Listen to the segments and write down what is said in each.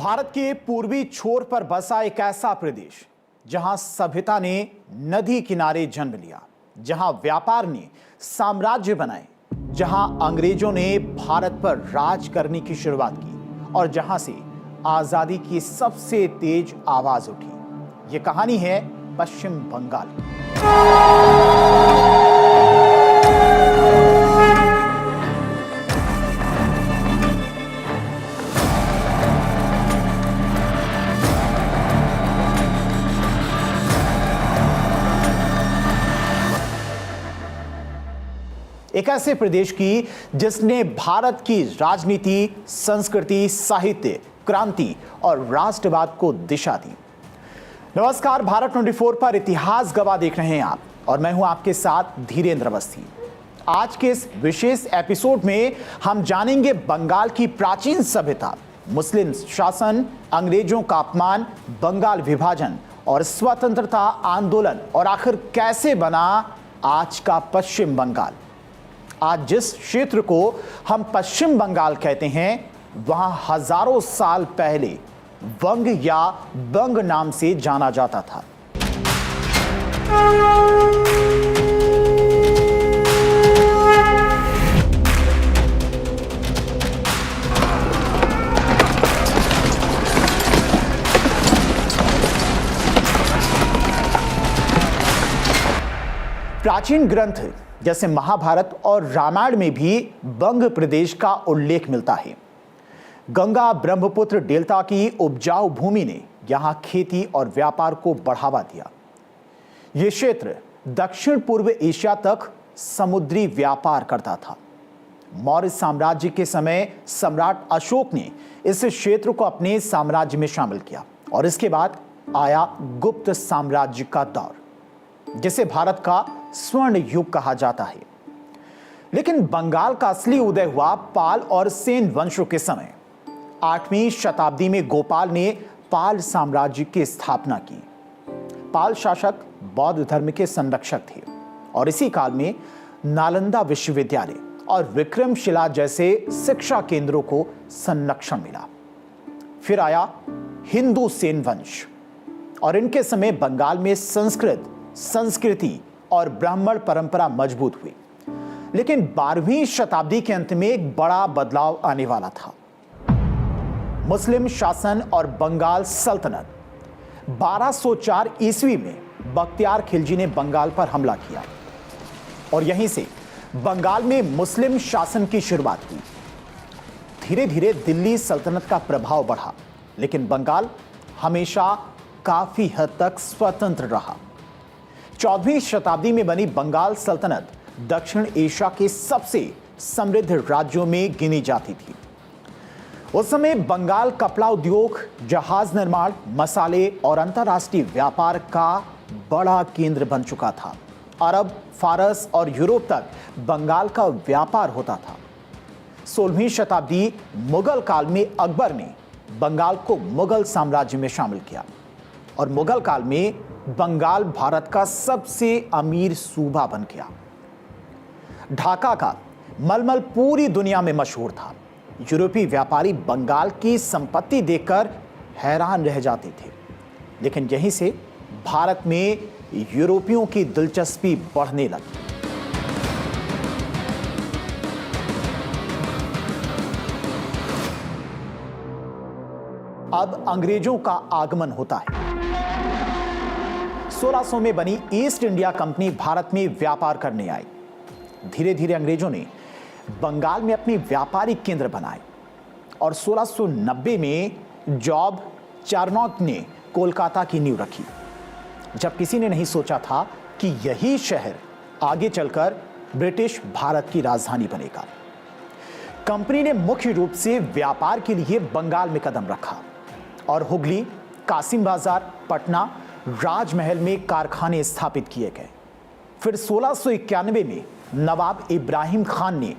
भारत के पूर्वी छोर पर बसा एक ऐसा प्रदेश जहां सभ्यता ने नदी किनारे जन्म लिया, जहां व्यापार ने साम्राज्य बनाए, जहां अंग्रेजों ने भारत पर राज करने की शुरुआत की और जहां से आजादी की सबसे तेज आवाज उठी। ये कहानी है पश्चिम बंगाल की। एक ऐसे प्रदेश की जिसने भारत की राजनीति, संस्कृति, साहित्य, क्रांति और राष्ट्रवाद को दिशा दी। नमस्कार, भारत 24 पर इतिहास गवाह देख रहे हैं आप और मैं हूं आपके साथ धीरेन्द्र अवस्थी। आज के इस विशेष एपिसोड में हम जानेंगे बंगाल की प्राचीन सभ्यता, मुस्लिम शासन, अंग्रेजों का अपमान, बंगाल विभाजन और स्वतंत्रता आंदोलन और आखिर कैसे बना आज का पश्चिम बंगाल। आज जिस क्षेत्र को हम पश्चिम बंगाल कहते हैं, वहां हजारों साल पहले वंग या बंग नाम से जाना जाता था। प्राचीन ग्रंथ जैसे महाभारत और रामायण में भी बंग प्रदेश का उल्लेख मिलता है। गंगा ब्रह्मपुत्र डेल्टा की उपजाऊ भूमि ने यहां खेती और व्यापार को बढ़ावा दिया। यह क्षेत्र दक्षिण पूर्व एशिया तक समुद्री व्यापार करता था। मौर्य साम्राज्य के समय सम्राट अशोक ने इस क्षेत्र को अपने साम्राज्य में शामिल किया और इसके बाद आया गुप्त साम्राज्य का दौर, जिसे भारत का स्वर्ण युग कहा जाता है। लेकिन बंगाल का असली उदय हुआ पाल और सेन वंशों के समय। 8वीं शताब्दी में गोपाल ने पाल साम्राज्य की स्थापना की। पाल शासक बौद्ध धर्म के संरक्षक थे और इसी काल में नालंदा विश्वविद्यालय और विक्रमशिला जैसे शिक्षा केंद्रों को संरक्षण मिला। फिर आया हिंदू सेन वंश और इनके समय बंगाल में संस्कृत, संस्कृति और ब्राह्मण परंपरा मजबूत हुई। लेकिन 12वीं शताब्दी के अंत में एक बड़ा बदलाव आने वाला था। मुस्लिम शासन और बंगाल सल्तनत। 1204 ईस्वी में बख्तियार खिलजी ने बंगाल पर हमला किया और यहीं से बंगाल में मुस्लिम शासन की शुरुआत हुई। धीरे धीरे दिल्ली सल्तनत का प्रभाव बढ़ा, लेकिन बंगाल हमेशा काफी हद तक स्वतंत्र रहा। 14वीं शताब्दी में बनी बंगाल सल्तनत दक्षिण एशिया के सबसे समृद्ध राज्यों में गिनी जाती थी। उस समय बंगाल कपड़ा उद्योग, जहाज निर्माण, मसाले और अंतर्राष्ट्रीय व्यापार का बड़ा केंद्र बन चुका था। अरब, फारस और यूरोप तक बंगाल का व्यापार होता था। 16वीं शताब्दी मुगल काल में अकबर ने बंगाल को मुगल साम्राज्य में शामिल किया और मुगल काल में बंगाल भारत का सबसे अमीर सूबा बन गया। ढाका का मलमल पूरी दुनिया में मशहूर था। यूरोपीय व्यापारी बंगाल की संपत्ति देखकर हैरान रह जाते थे। लेकिन यहीं से भारत में यूरोपियों की दिलचस्पी बढ़ने लगी। अब अंग्रेजों का आगमन होता है। 1600 में बनी ईस्ट इंडिया कंपनी भारत में व्यापार करने आई। धीरे धीरे अंग्रेजों ने बंगाल में अपने व्यापारिक केंद्र बनाए और 1690 में जॉब चार्नोक ने कोलकाता की नींव रखी, जब किसी ने नहीं सोचा था कि यही शहर आगे चलकर ब्रिटिश भारत की राजधानी बनेगा। कंपनी ने मुख्य रूप से व्यापार के लिए बंगाल में कदम रखा और हुगली, कासिम बाजार, पटना, राजमहल में कारखाने स्थापित किए गए। फिर 1691 में नवाब इब्राहिम खान ने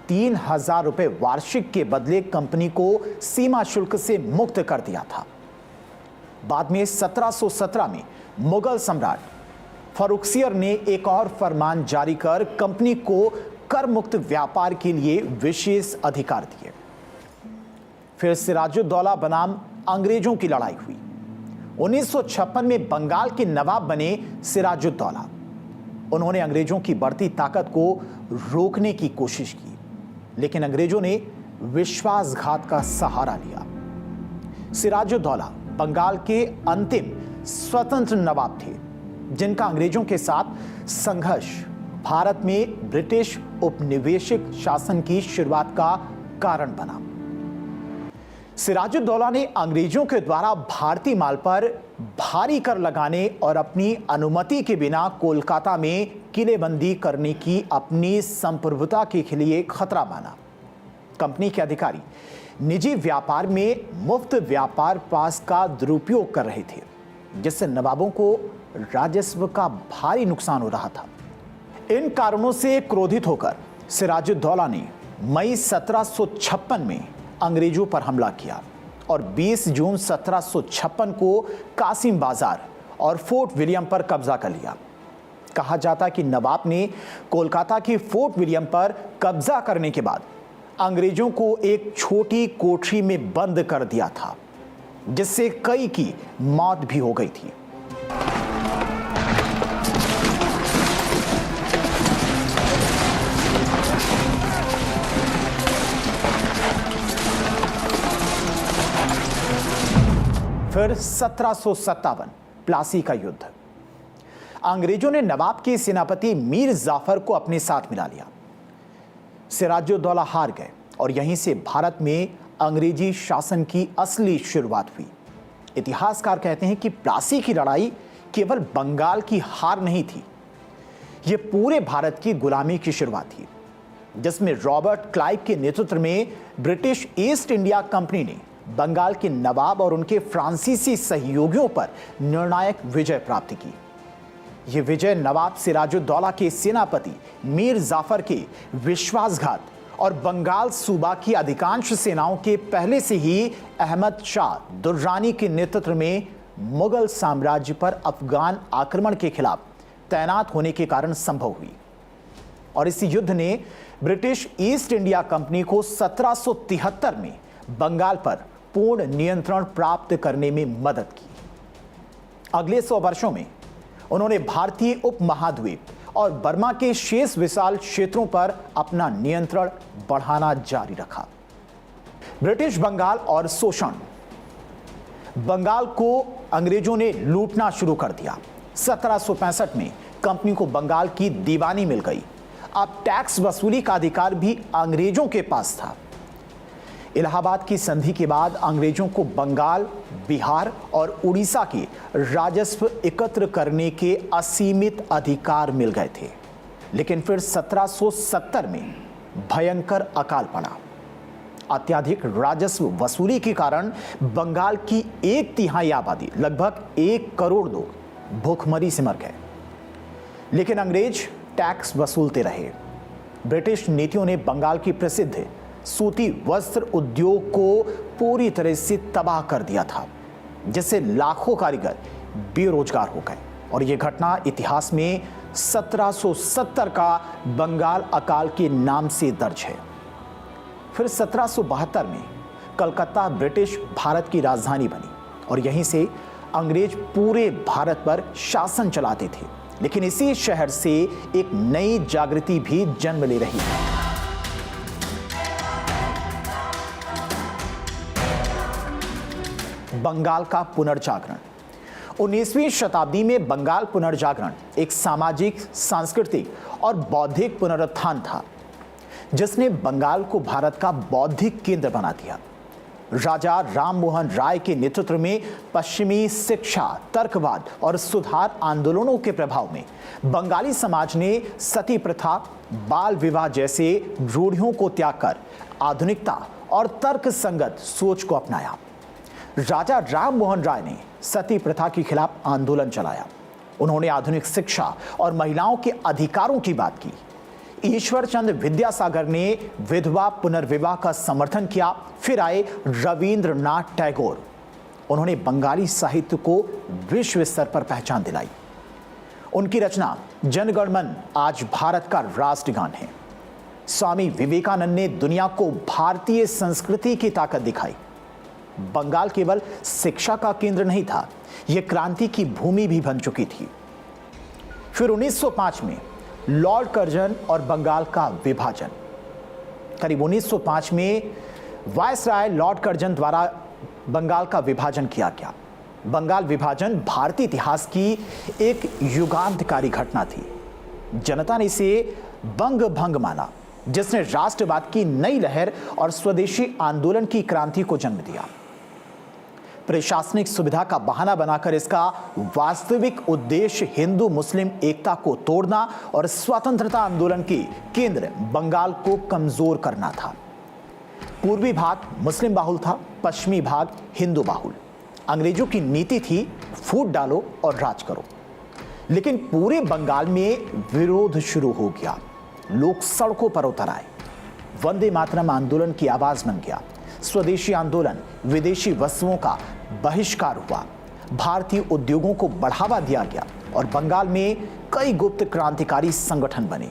3000 रुपए वार्षिक के बदले कंपनी को सीमा शुल्क से मुक्त कर दिया था। बाद में 1717 में मुगल सम्राट फर्रुखसियर ने एक और फरमान जारी कर कंपनी को कर मुक्त व्यापार के लिए विशेष अधिकार दिए। फिर सिराजुद्दौला बनाम अंग्रेजों की लड़ाई हुई। 1956 में बंगाल के नवाब बने सिराजुद्दौला। उन्होंने अंग्रेजों की बढ़ती ताकत को रोकने की कोशिश की, लेकिन अंग्रेजों ने विश्वासघात का सहारा लिया। सिराजुद्दौला बंगाल के अंतिम स्वतंत्र नवाब थे, जिनका अंग्रेजों के साथ संघर्ष भारत में ब्रिटिश उपनिवेशिक शासन की शुरुआत का कारण बना। सिराजुद्दौला ने अंग्रेजों के द्वारा भारतीय माल पर भारी कर लगाने और अपनी अनुमति के बिना कोलकाता में किलेबंदी करने की अपनी संप्रभुता के लिए खतरा माना। कंपनी के अधिकारी निजी व्यापार में मुफ्त व्यापार पास का दुरुपयोग कर रहे थे, जिससे नवाबों को राजस्व का भारी नुकसान हो रहा था। इन कारणों से क्रोधित होकर सिराजुद्दौला ने मई 1756 में अंग्रेजों पर हमला किया और 20 जून 1756 को कासिम बाजार और फोर्ट विलियम पर कब्जा कर लिया। कहा जाता कि नवाब ने कोलकाता की फोर्ट विलियम पर कब्जा करने के बाद अंग्रेजों को एक छोटी कोठरी में बंद कर दिया था, जिससे कई की मौत भी हो गई थी। फिर 1757 प्लासी का युद्ध। अंग्रेजों ने नवाब के सेनापति मीर जाफर को अपने साथ मिला लिया। सिराजुद्दौला हार गए और यहीं से भारत में अंग्रेजी शासन की असली शुरुआत हुई। इतिहासकार कहते हैं कि प्लासी की लड़ाई केवल बंगाल की हार नहीं थी, यह पूरे भारत की गुलामी की शुरुआत थी, जिसमें रॉबर्ट क्लाइव के नेतृत्व में ब्रिटिश ईस्ट इंडिया कंपनी ने बंगाल के नवाब और उनके फ्रांसीसी सहयोगियों पर निर्णायक विजय प्राप्त की। यह विजय नवाब सिराजुद्दौला के सेनापति मीर जाफर के विश्वासघात और बंगाल सूबा की अधिकांश सेनाओं के पहले से ही अहमद शाह दुर्रानी के नेतृत्व में मुगल साम्राज्य पर अफगान आक्रमण के खिलाफ तैनात होने के कारण संभव हुई। और इस युद्ध ने ब्रिटिश ईस्ट इंडिया कंपनी को 1773 में बंगाल पर पूर्ण नियंत्रण प्राप्त करने में मदद की। अगले 100 वर्षों में उन्होंने भारतीय उपमहाद्वीप और बर्मा के शेष विशाल क्षेत्रों पर अपना नियंत्रण बढ़ाना जारी रखा। ब्रिटिश बंगाल और शोषण। बंगाल को अंग्रेजों ने लूटना शुरू कर दिया। 1765 में कंपनी को बंगाल की दीवानी मिल गई। अब टैक्स वसूली का अधिकार भी अंग्रेजों के पास था। इलाहाबाद की संधि के बाद अंग्रेजों को बंगाल, बिहार और उड़ीसा के राजस्व एकत्र करने के असीमित अधिकार मिल गए थे। लेकिन फिर 1770 में भयंकर अकाल पड़ा। अत्यधिक राजस्व वसूली के कारण बंगाल की 1/3 आबादी, लगभग 1 करोड़ लोग भूखमरी से मर गए। लेकिन अंग्रेज टैक्स वसूलते रहे। ब्रिटिश नीतियों ने बंगाल की प्रसिद्ध सूती वस्त्र उद्योग को पूरी तरह से तबाह कर दिया था, जिससे लाखों कारीगर बेरोजगार हो गए। और यह घटना इतिहास में 1770 का बंगाल अकाल के नाम से दर्ज है। फिर 1772 में कलकत्ता ब्रिटिश भारत की राजधानी बनी और यहीं से अंग्रेज पूरे भारत पर शासन चलाते थे। लेकिन इसी शहर से एक नई जागृति भी जन्म ले रही है। बंगाल का पुनर्जागरण। 19वीं शताब्दी में बंगाल पुनर्जागरण एक सामाजिक, सांस्कृतिक और बौद्धिक पुनरुत्थान था, जिसने बंगाल को भारत का बौद्धिक केंद्र बना दिया। राजा राम मोहन राय के नेतृत्व में पश्चिमी शिक्षा, तर्कवाद और सुधार आंदोलनों के प्रभाव में बंगाली समाज ने सती प्रथा, बाल विवाह जैसे रूढ़ियों को त्याग कर आधुनिकता और तर्क संगत सोच को अपनाया। राजा राम मोहन राय ने सती प्रथा के खिलाफ आंदोलन चलाया। उन्होंने आधुनिक शिक्षा और महिलाओं के अधिकारों की बात की। ईश्वर चंद्र विद्यासागर ने विधवा पुनर्विवाह का समर्थन किया। फिर आए रविंद्रनाथ टैगोर। उन्होंने बंगाली साहित्य को विश्व स्तर पर पहचान दिलाई। उनकी रचना जनगण मन आज भारत का राष्ट्रगान है। स्वामी विवेकानंद ने दुनिया को भारतीय संस्कृति की ताकत दिखाई। बंगाल केवल शिक्षा का केंद्र नहीं था, यह क्रांति की भूमि भी बन चुकी थी। फिर 1905 में लॉर्ड कर्जन और बंगाल का विभाजन। करीब 1905 में वायसराय लॉर्ड कर्जन द्वारा बंगाल का विभाजन किया गया। बंगाल विभाजन भारतीय इतिहास की एक युगांतकारी घटना थी। जनता ने इसे बंग भंग माना, जिसने राष्ट्रवाद की नई लहर और स्वदेशी आंदोलन की क्रांति को जन्म दिया। प्रशासनिक सुविधा का बहाना बनाकर इसका वास्तविक उद्देश्य हिंदू मुस्लिम एकता को तोड़ना और स्वतंत्रता आंदोलन के केंद्र बंगाल को कमजोर करना था। पूर्वी भाग मुस्लिम बाहुल था, पश्चिमी भाग हिंदू बाहुल। अंग्रेजों की नीति थी फूट डालो और राज करो। लेकिन पूरे बंगाल में विरोध शुरू हो गया। लोग सड़कों पर उतर आए। वंदे मातरम आंदोलन की आवाज बन गया। स्वदेशी आंदोलन, विदेशी वस्तुओं का बहिष्कार हुआ। भारतीय उद्योगों को बढ़ावा दिया गया और बंगाल में कई गुप्त क्रांतिकारी संगठन बने।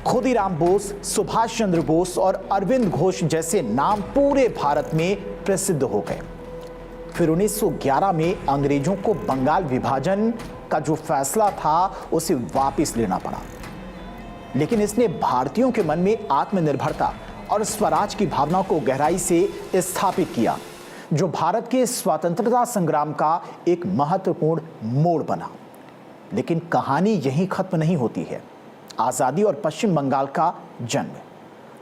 खुदीराम बोस, सुभाष चंद्र बोस और अरविंद घोष जैसे नाम पूरे भारत में प्रसिद्ध हो गए। फिर 1911 में अंग्रेजों को बंगाल विभाजन का जो फैसला था उसे वापस लेना पड़ा, लेकिन इसने भारतीयों के मन में आत्मनिर्भरता और स्वराज की भावना को गहराई से स्थापित किया, जो भारत के स्वतंत्रता संग्राम का एक महत्वपूर्ण मोड़ बना। लेकिन कहानी यहीं खत्म नहीं होती है। आजादी और पश्चिम बंगाल का जन्म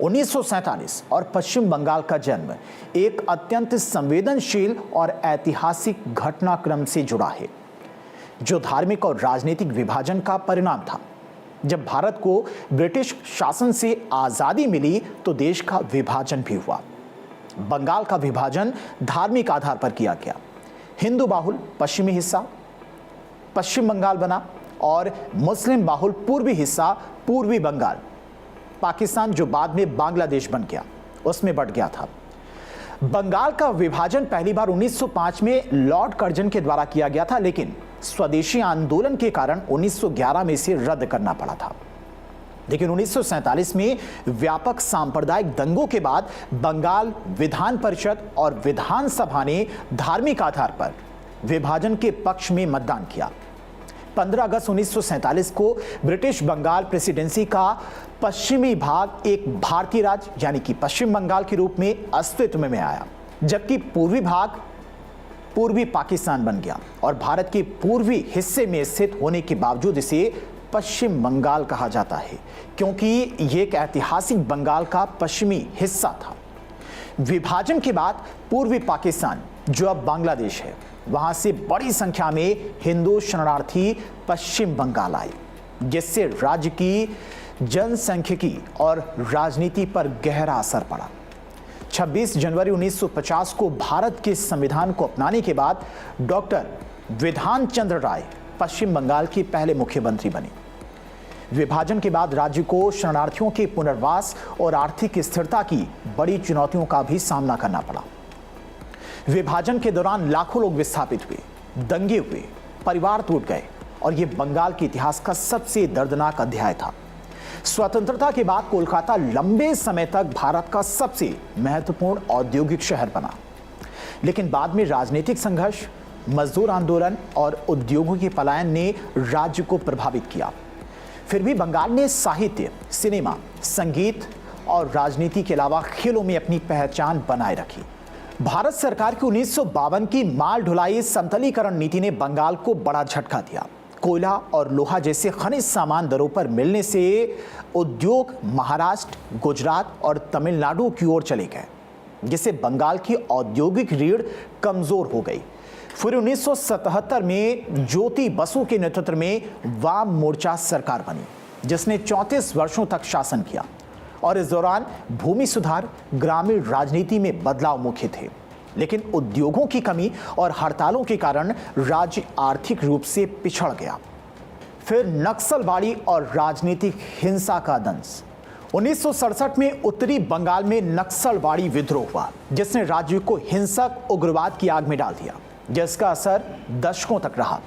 1947 और पश्चिम बंगाल का जन्म एक अत्यंत संवेदनशील और ऐतिहासिक घटनाक्रम से जुड़ा है, जो धार्मिक और राजनीतिक विभाजन का परिणाम था। जब भारत को ब्रिटिश शासन से आजादी मिली तो देश का विभाजन भी हुआ। बंगाल का विभाजन धार्मिक आधार पर किया गया। हिंदू बाहुल पश्चिमी हिस्सा पश्चिम बंगाल बना और मुस्लिम बाहुल पूर्वी हिस्सा पूर्वी बंगाल, पाकिस्तान जो बाद में बांग्लादेश बन गया, उसमें बंट गया था। बंगाल का विभाजन पहली बार 1905 में लॉर्ड कर्जन के द्वारा किया गया था, लेकिन स्वदेशी आंदोलन के कारण 1911 में इसे रद्द करना पड़ा था। लेकिन 1947 में व्यापक सांप्रदायिक दंगों के बाद बंगाल विधान परिषद और विधानसभा ने धार्मिक आधार पर विभाजन के पक्ष में मतदान किया। 15 अगस्त 1947 को ब्रिटिश बंगाल प्रेसिडेंसी का पश्चिमी भाग एक भारतीय राज्य यानी कि पश्चिम बंगाल के रूप में अस्तित्व में आया, जबकि पूर्वी भाग पूर्वी पाकिस्तान बन गया और भारत के पूर्वी हिस्से में स्थित होने के बावजूद इसे पश्चिम बंगाल कहा जाता है, क्योंकि यह एक ऐतिहासिक बंगाल का पश्चिमी हिस्सा था। विभाजन के बाद पूर्वी पाकिस्तान, जो अब बांग्लादेश है, वहां से बड़ी संख्या में हिंदू शरणार्थी पश्चिम बंगाल आए, जिससे राज्य की जनसांख्यिकी और राजनीति पर गहरा असर पड़ा। 26 जनवरी 1950 को भारत के संविधान को अपनाने के बाद डॉक्टर विधान चंद्र राय पश्चिम बंगाल के पहले मुख्यमंत्री बने। विभाजन के बाद राज्य को शरणार्थियों के पुनर्वास और आर्थिक स्थिरता की बड़ी चुनौतियों का भी सामना करना पड़ा। विभाजन के दौरान लाखों लोग विस्थापित हुए, दंगे हुए, परिवार टूट गए और यह बंगाल के इतिहास का सबसे दर्दनाक अध्याय था। स्वतंत्रता के बाद कोलकाता लंबे समय तक भारत का सबसे महत्वपूर्ण औद्योगिक शहर बना, लेकिन बाद में राजनीतिक संघर्ष, मजदूर आंदोलन और उद्योगों के पलायन ने राज्य को प्रभावित किया। फिर भी बंगाल ने साहित्य, सिनेमा, संगीत और राजनीति के अलावा खेलों में अपनी पहचान बनाए रखी। भारत सरकार की 1952 की माल ढुलाई समतलीकरण नीति ने बंगाल को बड़ा झटका दिया। कोयला और लोहा जैसे खनिज सामान दरों पर मिलने से उद्योग महाराष्ट्र, गुजरात और तमिलनाडु की ओर चले गए, जिससे बंगाल की औद्योगिक रीढ़ कमजोर हो गई। फिर 1977 में ज्योति बसु के नेतृत्व में वाम मोर्चा सरकार बनी, जिसने 34 वर्षों तक शासन किया और इस दौरान भूमि सुधार, ग्रामीण राजनीति में बदलाव मुख्य थे। लेकिन उद्योगों की कमी और हड़तालों के कारण राज्य आर्थिक रूप से पिछड़ गया। फिर नक्सलवाड़ी और राजनीतिक हिंसा का दंश। 1967 में उत्तरी बंगाल में नक्सलवाड़ी विद्रोह हुआ, जिसने राज्य को हिंसक उग्रवाद की आग में डाल दिया, जिसका असर दशकों तक रहा।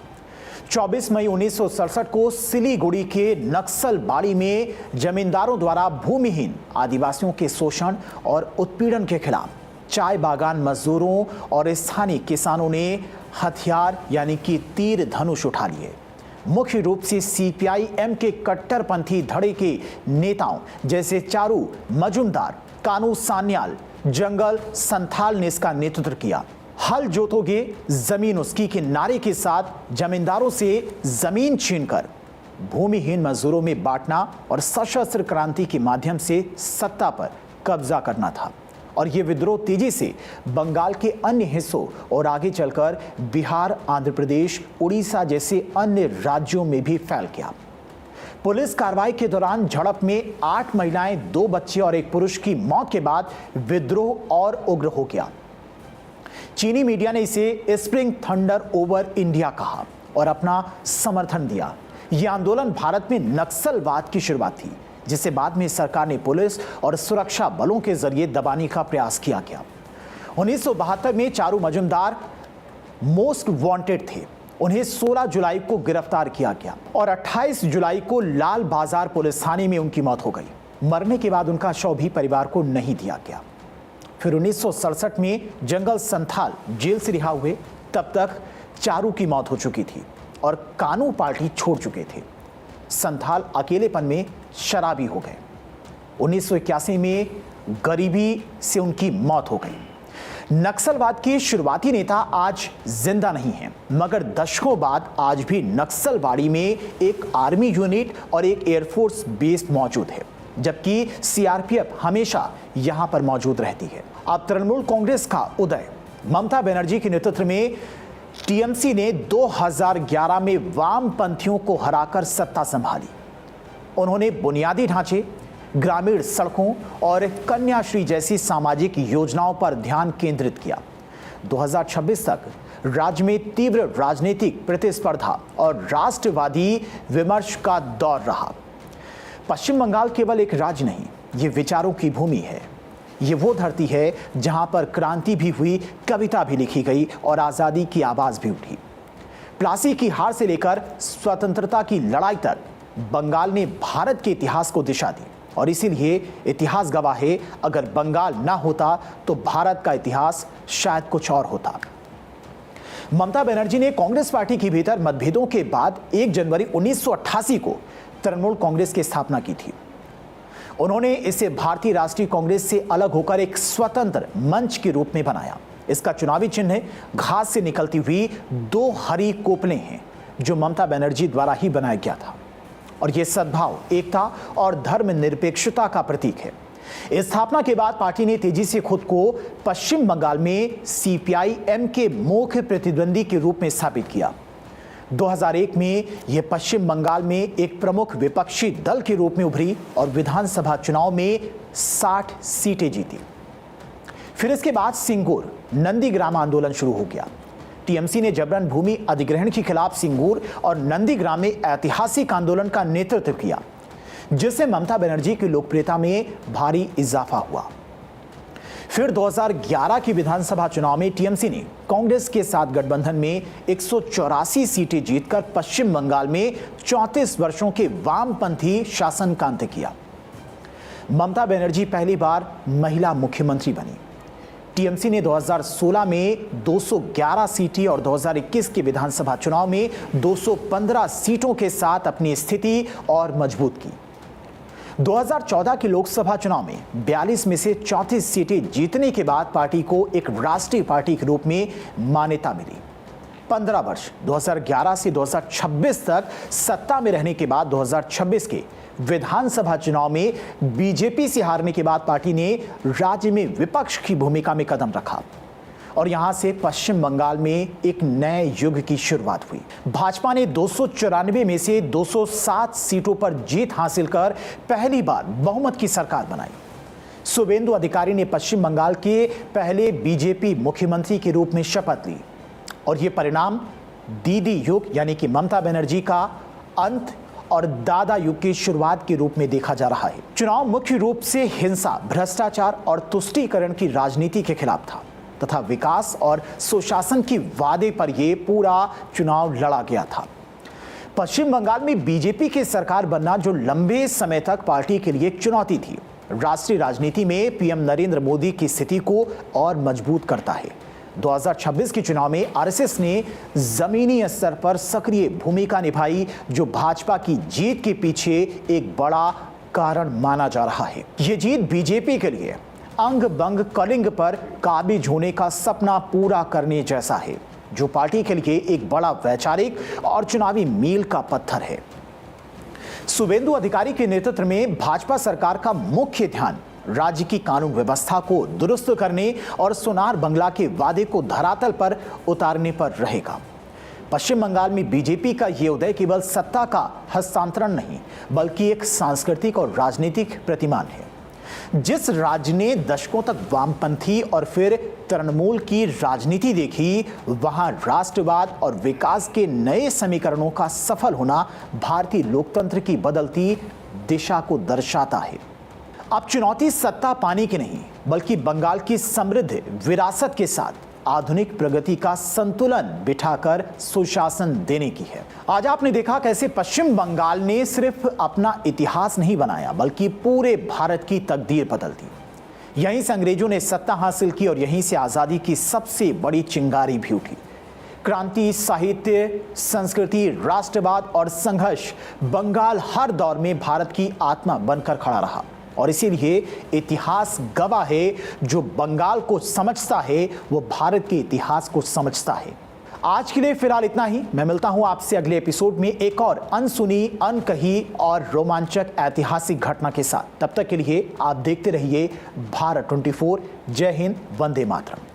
24 मई 1967 को सिलीगुड़ी के नक्सलबाड़ी में जमींदारों द्वारा भूमिहीन आदिवासियों के शोषण और उत्पीड़न के खिलाफ चाय बागान मजदूरों और स्थानीय किसानों ने हथियार यानी कि तीर धनुष उठा लिए। मुख्य रूप से सीपीआई-एम के कट्टरपंथी धड़े के नेताओं जैसे चारू मजुमदार, कानू सान्याल, जंगल संथाल ने इसका नेतृत्व किया। हल जोतोगे जमीन उसकी के नारे के साथ जमींदारों से जमीन छीनकर भूमिहीन मजदूरों में बांटना और सशस्त्र क्रांति के माध्यम से सत्ता पर कब्जा करना था। और ये विद्रोह तेजी से बंगाल के अन्य हिस्सों और आगे चलकर बिहार, आंध्र प्रदेश, उड़ीसा जैसे अन्य राज्यों में भी फैल गया। पुलिस कार्रवाई के दौरान झड़प में 8 महिलाएं, 2 बच्चे और 1 पुरुष की मौत के बाद विद्रोह और उग्र हो गया। चीनी मीडिया ने इसे स्प्रिंग थंडर ओवर इंडिया कहा और अपना समर्थन दिया। यह आंदोलन भारत में नक्सलवाद की शुरुआत थी, जिसे बाद में सरकार ने पुलिस और सुरक्षा बलों के जरिए दबाने का प्रयास किया गया। 1972 में चारू मजुमदार मोस्ट वांटेड थे। उन्हें 16 जुलाई को गिरफ्तार किया गया और 28 जुलाई को लाल बाजार पुलिस थाने में उनकी मौत हो गई। मरने के बाद उनका शव भी परिवार को नहीं दिया गया। फिर 1967 में जंगल संथाल जेल से रिहा हुए। तब तक चारू की मौत हो चुकी थी और कानू पार्टी छोड़ चुके थे। संथाल अकेलेपन में शराबी हो गए। 1981 में गरीबी से उनकी मौत हो गई। नक्सलवाद के शुरुआती नेता आज जिंदा नहीं हैं, मगर दशकों बाद आज भी नक्सलवाड़ी में एक आर्मी यूनिट और एक एयरफोर्स बेस मौजूद है, जबकि सीआरपीएफ हमेशा यहां पर मौजूद रहती है। अब तृणमूल कांग्रेस का उदय। ममता बनर्जी के नेतृत्व में टीएमसी ने 2011 में वामपंथियों को हराकर सत्ता संभाली। उन्होंने बुनियादी ढांचे, ग्रामीण सड़कों और कन्याश्री जैसी सामाजिक योजनाओं पर ध्यान केंद्रित किया। 2026 तक राज्य में तीव्र राजनीतिक प्रतिस्पर्धा और राष्ट्रवादी विमर्श का दौर रहा। पश्चिम बंगाल केवल एक राज्य नहीं, ये विचारों की भूमि है। ये वो धरती है जहां पर क्रांति भी हुई, कविता भी लिखी गई और आज़ादी की आवाज़ भी उठी। प्लासी की हार से लेकर स्वतंत्रता की लड़ाई तक बंगाल ने भारत के इतिहास को दिशा दी और इसीलिए इतिहास गवाह है, अगर बंगाल ना होता तो भारत का इतिहास शायद कुछ और होता। ममता बनर्जी ने कांग्रेस पार्टी के भीतर मतभेदों के बाद 1 जनवरी 1988 को तृणमूल कांग्रेस की स्थापना की थी। उन्होंने इसे भारतीय राष्ट्रीय कांग्रेस से अलग होकर एक स्वतंत्र मंच के रूप में बनाया। इसका चुनावी चिन्ह घास से निकलती हुई 2 हरी कोपलें हैं, जो ममता बनर्जी द्वारा ही बनाया गया था और यह सद्भाव, एकता और धर्मनिरपेक्षता का प्रतीक है। स्थापना के बाद पार्टी ने तेजी से खुद को पश्चिम बंगाल में सीपीआई-एम के मुख्य प्रतिद्वंदी के रूप में स्थापित किया। 2001 में यह पश्चिम बंगाल में एक प्रमुख विपक्षी दल के रूप में उभरी और विधानसभा चुनाव में 60 सीटें जीती। फिर इसके बाद सिंगूर नंदीग्राम आंदोलन शुरू हो गया। टीएमसी ने जबरन भूमि अधिग्रहण के खिलाफ सिंगूर और नंदीग्राम में ऐतिहासिक आंदोलन का नेतृत्व किया, जिससे ममता बनर्जी की लोकप्रियता में भारी इजाफा हुआ। फिर 2011 की विधानसभा चुनाव में टीएमसी ने कांग्रेस के साथ गठबंधन में 184 सीटें जीतकर पश्चिम बंगाल में 34 वर्षों के वामपंथी शासन का अंत किया। ममता बनर्जी पहली बार महिला मुख्यमंत्री बनी। टीएमसी ने 2016 में 211 सीटें और 2021 के विधानसभा चुनाव में 215 सीटों के साथ अपनी स्थिति और मजबूत की। 2014 के लोकसभा चुनाव में 42 में से 34 सीटें जीतने के बाद पार्टी को एक राष्ट्रीय पार्टी के रूप में मान्यता मिली। 15 वर्ष 2011 से 2026 तक सत्ता में रहने के बाद 2026 के विधानसभा चुनाव में बीजेपी से हारने के बाद पार्टी ने राज्य में विपक्ष की भूमिका में कदम रखा और यहां से पश्चिम बंगाल में एक नए युग की शुरुआत हुई। भाजपा ने 294 में से 207 सीटों पर जीत हासिल कर पहली बार बहुमत की सरकार बनाई। शुभेंदु अधिकारी ने पश्चिम बंगाल के पहले बीजेपी मुख्यमंत्री के रूप में शपथ ली और ये परिणाम दीदी युग यानी कि ममता बनर्जी का अंत और दादा युग की शुरुआत के रूप में देखा जा रहा है। चुनाव मुख्य रूप से हिंसा, भ्रष्टाचार और तुष्टीकरण की राजनीति के खिलाफ था तथा विकास और सुशासन की वादे पर यह पूरा चुनाव लड़ा गया था। पश्चिम बंगाल में बीजेपी की सरकार बनना जो लंबे समय तक पार्टी के लिए चुनौती थी, राष्ट्रीय राजनीति में पीएम नरेंद्र मोदी की स्थिति को और मजबूत करता है। 2026 के चुनाव में आरएसएस ने जमीनी स्तर पर सक्रिय भूमिका निभाई, जो भाजपा की जीत के पीछे एक बड़ा कारण माना जा रहा है। ये जीत बीजेपी के लिए अंग बंग कलिंग पर काबिज होने का सपना पूरा करने जैसा है, जो पार्टी के लिए एक बड़ा वैचारिक और चुनावी मील का पत्थर है। शुभेंदु अधिकारी के नेतृत्व में भाजपा सरकार का मुख्य ध्यान राज्य की कानून व्यवस्था को दुरुस्त करने और सोनार बंगला के वादे को धरातल पर उतारने पर रहेगा। पश्चिम बंगाल में बीजेपी का ये उदय केवल सत्ता का हस्तांतरण नहीं, बल्कि एक सांस्कृतिक और राजनीतिक प्रतिमान है। जिस राज्य ने दशकों तक वामपंथी और फिर तृणमूल की राजनीति देखी, वहां राष्ट्रवाद और विकास के नए समीकरणों का सफल होना भारतीय लोकतंत्र की बदलती दिशा को दर्शाता है। अब चुनौती सत्ता पाने की नहीं, बल्कि बंगाल की समृद्ध विरासत के साथ आधुनिक प्रगति का संतुलन बिठाकर सुशासन देने की है। आज आपने देखा कैसे पश्चिम बंगाल ने सिर्फ अपना इतिहास नहीं बनाया, बल्कि पूरे भारत की तकदीर बदल दी। यहीं से अंग्रेजों ने सत्ता हासिल की और यहीं से आजादी की सबसे बड़ी चिंगारी भी उठी। क्रांति, साहित्य, संस्कृति, राष्ट्रवाद और संघर्ष, बंगाल हर दौर में भारत की आत्मा बनकर खड़ा रहा। और इसीलिए इतिहास गवाह है, जो बंगाल को समझता है वो भारत के इतिहास को समझता है। आज के लिए फिलहाल इतना ही। मैं मिलता हूं आपसे अगले एपिसोड में एक और अनसुनी, अनकही और रोमांचक ऐतिहासिक घटना के साथ। तब तक के लिए आप देखते रहिए भारत 24। जय हिंद, वंदे मातरम।